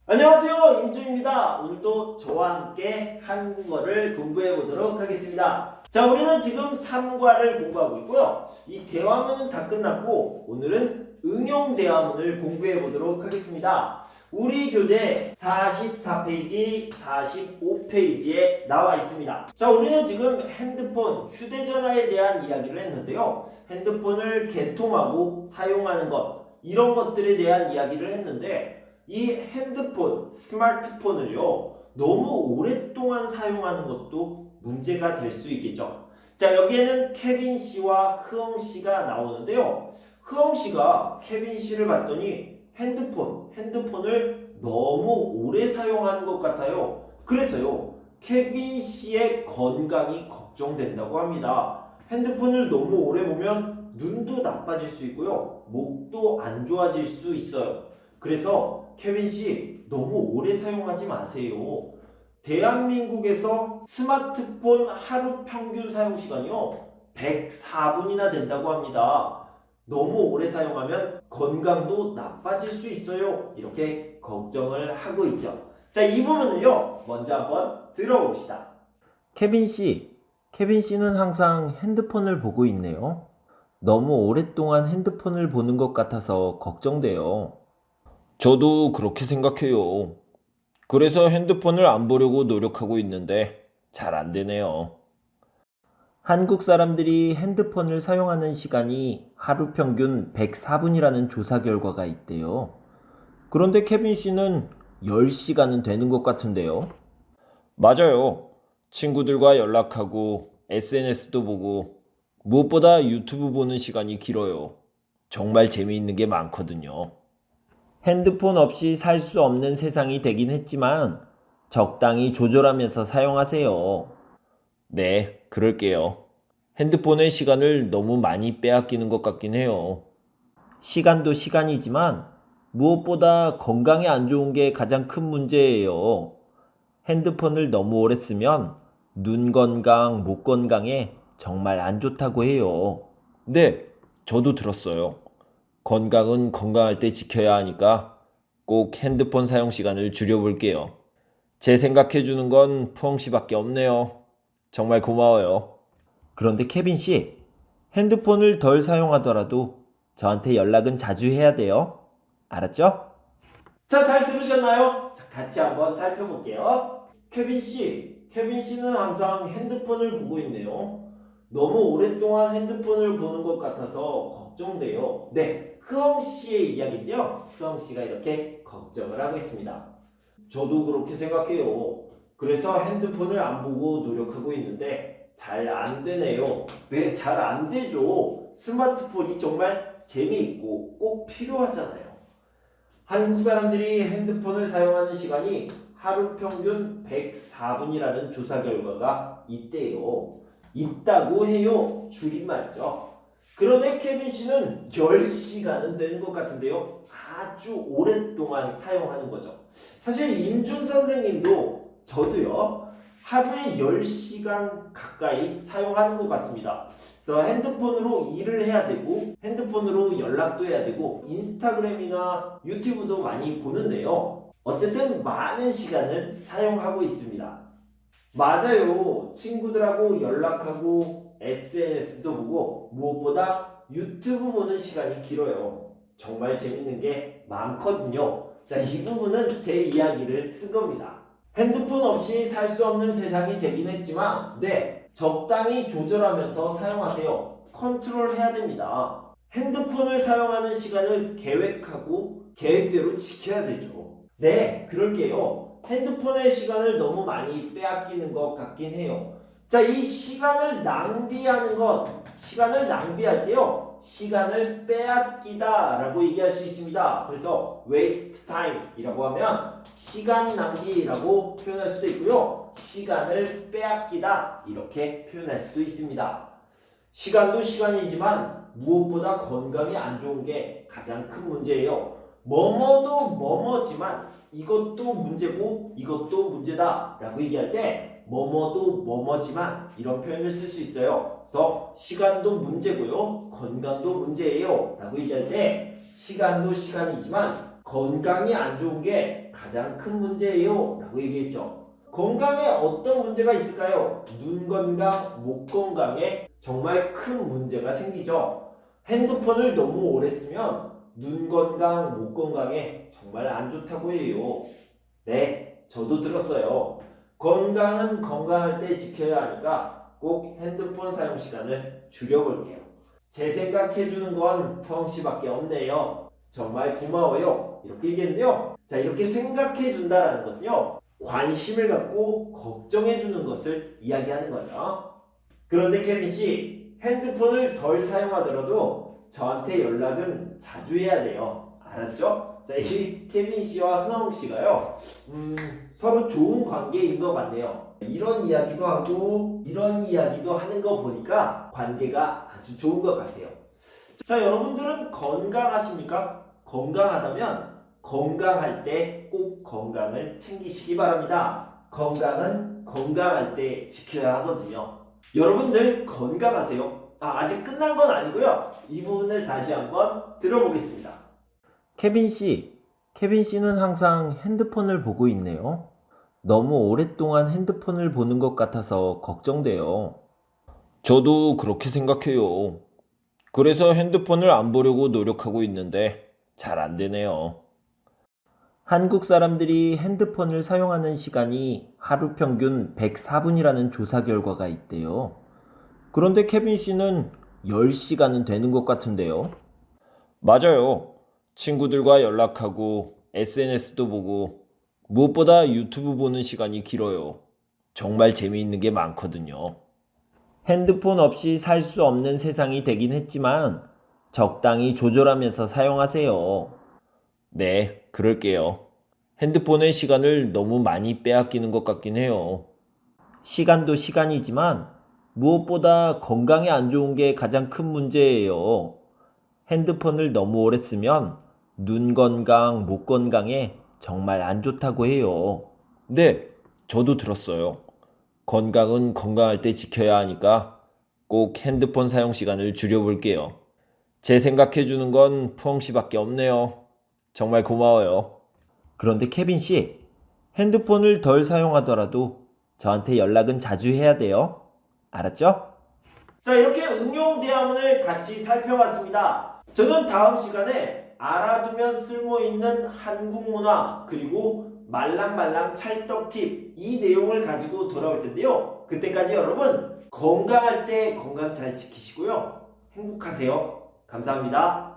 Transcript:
안녕하세요, 임주입니다. 오늘도 저와 함께 한국어를 공부해 보도록 하겠습니다. 자, 우리는 지금 3과를 공부하고 있고요. 이 대화문은 다 끝났고 오늘은 응용 대화문을 공부해 보도록 하겠습니다. 우리 교재 44페이지, 45페이지에 나와 있습니다. 자, 우리는 지금 핸드폰, 휴대전화에 대한 이야기를 했는데요. 핸드폰을 개통하고 사용하는 것, 이런 것들에 대한 이야기를 했는데 이 핸드폰, 스마트폰을요, 너무 오랫동안 사용하는 것도 문제가 될 수 있겠죠. 자, 여기에는 케빈 씨와 흐엉 씨가 나오는데요. 흐엉 씨가 케빈 씨를 봤더니 핸드폰을 너무 오래 사용하는 것 같아요. 그래서요, 케빈 씨의 건강이 걱정된다고 합니다. 핸드폰을 너무 오래 보면 눈도 나빠질 수 있고요, 목도 안 좋아질 수 있어요. 그래서 케빈 씨, 너무 오래 사용하지 마세요. 대한민국에서 스마트폰 하루 평균 사용 시간이요, 104분이나 된다고 합니다. 너무 오래 사용하면 건강도 나빠질 수 있어요. 이렇게 걱정을 하고 있죠. 자, 이 부분을요, 먼저 한번 들어봅시다. 케빈 씨는 항상 핸드폰을 보고 있네요. 너무 오랫동안 핸드폰을 보는 것 같아서 걱정돼요. 저도 그렇게 생각해요. 그래서 핸드폰을 안 보려고 노력하고 있는데 잘 안 되네요. 한국 사람들이 핸드폰을 사용하는 시간이 하루 평균 104분이라는 조사 결과가 있대요. 그런데 케빈 씨는 10시간은 되는 것 같은데요. 맞아요. 친구들과 연락하고 SNS도 보고 무엇보다 유튜브 보는 시간이 길어요. 정말 재미있는 게 많거든요. 핸드폰 없이 살 수 없는 세상이 되긴 했지만 적당히 조절하면서 사용하세요. 네, 그럴게요. 핸드폰의 시간을 너무 많이 빼앗기는 것 같긴 해요. 시간도 시간이지만 무엇보다 건강에 안 좋은 게 가장 큰 문제예요. 핸드폰을 너무 오래 쓰면 눈 건강, 목 건강에 정말 안 좋다고 해요. 네, 저도 들었어요. 건강은 건강할 때 지켜야 하니까 꼭 핸드폰 사용 시간을 줄여볼게요. 제 생각해주는 건 푸엉 씨밖에 없네요. 정말 고마워요. 그런데 케빈 씨, 핸드폰을 덜 사용하더라도 저한테 연락은 자주 해야 돼요. 알았죠? 자, 잘 들으셨나요? 자, 같이 한번 살펴볼게요. 케빈 씨는 항상 핸드폰을 보고 있네요. 너무 오랫동안 핸드폰을 보는 것 같아서 걱정돼요. 네, 흐엉 씨의 이야기인데요. 흐엉 씨가 이렇게 걱정을 하고 있습니다. 저도 그렇게 생각해요. 그래서 핸드폰을 안 보고 노력하고 있는데 잘 안 되네요. 왜 잘 안 되죠? 스마트폰이 정말 재미있고 꼭 필요하잖아요. 한국 사람들이 핸드폰을 사용하는 시간이 하루 평균 104분이라는 조사 결과가 있대요. 있다고 해요. 줄임말이죠. 그런데 케빈 씨는 10시간은 되는 것 같은데요. 아주 오랫동안 사용하는 거죠. 사실 임준 선생님도 저도요, 하루에 10시간 가까이 사용하는 것 같습니다. 그래서 핸드폰으로 일을 해야 되고 핸드폰으로 연락도 해야 되고 인스타그램이나 유튜브도 많이 보는데요. 어쨌든 많은 시간을 사용하고 있습니다. 맞아요. 친구들하고 연락하고 SNS도 보고 무엇보다 유튜브 보는 시간이 길어요. 정말 재밌는 게 많거든요. 자, 이 부분은 제 이야기를 쓴 겁니다. 핸드폰 없이 살 수 없는 세상이 되긴 했지만, 네, 적당히 조절하면서 사용하세요. 컨트롤 해야 됩니다. 핸드폰을 사용하는 시간을 계획하고 계획대로 지켜야 되죠. 네, 그럴게요. 핸드폰의 시간을 너무 많이 빼앗기는 것 같긴 해요. 자, 이 시간을 낭비할 때요, 시간을 빼앗기다 라고 얘기할 수 있습니다. 그래서 waste time 이라고 하면 시간 낭비라고 표현할 수도 있고요, 시간을 빼앗기다 이렇게 표현할 수도 있습니다. 시간도 시간이지만 무엇보다 건강에 안 좋은 게 가장 큰 문제예요. 뭐뭐도 뭐뭐지만 이것도 문제고 이것도 문제다 라고 얘기할 때 뭐뭐도 뭐뭐지만 이런 표현을 쓸 수 있어요. 그래서 시간도 문제고요, 건강도 문제예요 라고 얘기할 때 시간도 시간이지만 건강이 안 좋은 게 가장 큰 문제예요 라고 얘기했죠. 건강에 어떤 문제가 있을까요? 눈 건강, 목 건강에 정말 큰 문제가 생기죠. 핸드폰을 너무 오래 쓰면 눈 건강, 목 건강에 정말 안 좋다고 해요. 네, 저도 들었어요. 건강은 건강할 때 지켜야 하니까 꼭 핸드폰 사용 시간을 줄여볼게요. 제 생각해주는 건 푸엉씨밖에 없네요. 정말 고마워요. 이렇게 얘기했는데요. 자, 이렇게 생각해준다라는 것은요, 관심을 갖고 걱정해주는 것을 이야기하는 거죠. 그런데 케빈씨, 핸드폰을 덜 사용하더라도 저한테 연락은 자주 해야 돼요. 알았죠? 자, 이 케빈씨와 흥엉씨가요, 서로 좋은 관계인 것 같네요. 이런 이야기도 하고 이런 이야기도 하는 거 보니까 관계가 아주 좋은 것 같아요. 자, 여러분들은 건강하십니까? 건강하다면 건강할 때 꼭 건강을 챙기시기 바랍니다. 건강은 건강할 때 지켜야 하거든요. 여러분들 건강하세요. 아직 끝난 건 아니고요. 이 부분을 다시 한번 들어보겠습니다. 케빈 씨는 항상 핸드폰을 보고 있네요. 너무 오랫동안 핸드폰을 보는 것 같아서 걱정돼요. 저도 그렇게 생각해요. 그래서 핸드폰을 안 보려고 노력하고 있는데 잘 안 되네요. 한국 사람들이 핸드폰을 사용하는 시간이 하루 평균 104분이라는 조사 결과가 있대요. 그런데 케빈 씨는 10시간은 되는 것 같은데요. 맞아요. 친구들과 연락하고 SNS도 보고 무엇보다 유튜브 보는 시간이 길어요. 정말 재미있는 게 많거든요. 핸드폰 없이 살 수 없는 세상이 되긴 했지만 적당히 조절하면서 사용하세요. 네, 그럴게요. 핸드폰의 시간을 너무 많이 빼앗기는 것 같긴 해요. 시간도 시간이지만 무엇보다 건강에 안 좋은 게 가장 큰 문제예요. 핸드폰을 너무 오래 쓰면 눈 건강, 목 건강에 정말 안 좋다고 해요. 네, 저도 들었어요. 건강은 건강할 때 지켜야 하니까 꼭 핸드폰 사용 시간을 줄여볼게요. 제 생각해주는 건 푸엉씨밖에 없네요. 정말 고마워요. 그런데 케빈 씨, 핸드폰을 덜 사용하더라도 저한테 연락은 자주 해야 돼요. 알았죠? 자, 이렇게 응용 대화문을 같이 살펴봤습니다. 저는 다음 시간에 알아두면 쓸모있는 한국 문화 그리고 말랑말랑 찰떡 팁 이 내용을 가지고 돌아올 텐데요. 그때까지 여러분 건강할 때 건강 잘 지키시고요. 행복하세요. 감사합니다.